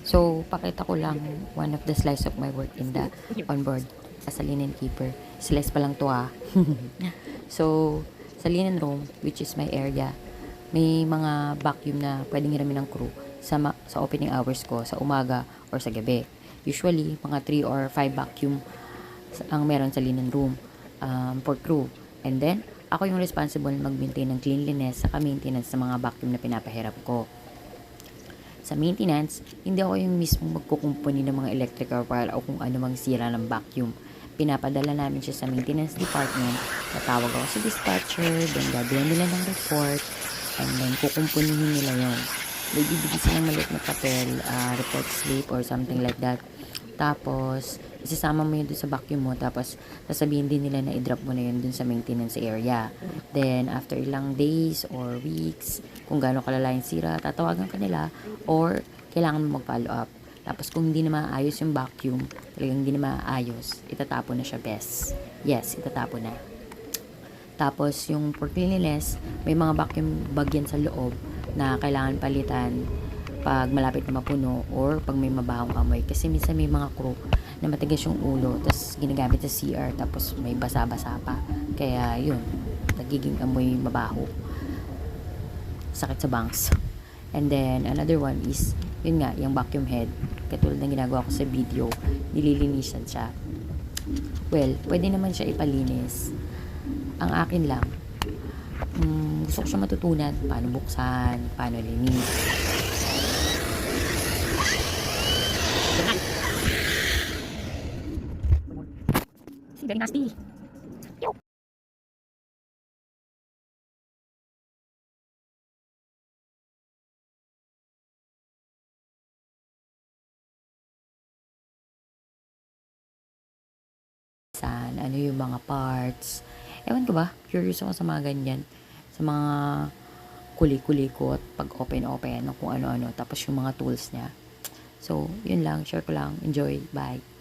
So, pakita ko lang one of the slice of my work in the onboard as a linen keeper. Slice pa lang to So, sa linen room, which is my area, may mga vacuum na pwedeng hiramin ng crew sa opening hours ko sa umaga or sa gabi. Usually, mga 3 or 5 vacuum ang meron sa linen room for crew. And then, ako yung responsible mag-maintain ng cleanliness sa maintenance sa mga vacuum na pinapahirap ko. Sa maintenance, hindi ako yung mismo magkukumpuni ng mga electrical wire o kung ano mang sira ng vacuum. Pinapadala namin siya sa maintenance department, tatawag ako sa dispatcher, then gagawin nila ng report, and then kukumpunihin nila yon. May bibigyan silang maliit na papel, report slip or something like that. Tapos, isasama mo yun dun sa vacuum mo, tapos sasabihin din nila na i-drop mo na yun dun sa maintenance area. Then, after ilang days or weeks, kung gaano kalala yung sira, tatawagan ka nila or kailangan mo mag-follow up. Tapos, kung hindi na maayos yung vacuum, talagang hindi na maayos, itatapon na siya, best. Yes, itatapon na. Tapos, yung for cleanliness, may mga vacuum bag yan sa loob na kailangan palitan pag malapit na mapuno or pag may mabahong amoy. Kasi minsan may mga crew na matigas yung ulo, tapos ginagamit sa CR, tapos may basa-basa pa. Kaya, yun, nagiging amoy mabaho. Sakit sa bangs. And then, another one is, yun nga, yung vacuum head. Katulad ng ginagawa ko sa video, nililinisan siya. Well, pwede naman siya ipalinis. Ang akin lang, gusto ko siya matutunan paano buksan, paano linis. Very nasty. Ano yung mga parts. Ewan ko ba, curious ako sa mga ganyan. Sa mga kuli-kulikot, pag open-open, kung ano-ano. Tapos yung mga tools niya. So, yun lang. Share ko lang. Enjoy. Bye.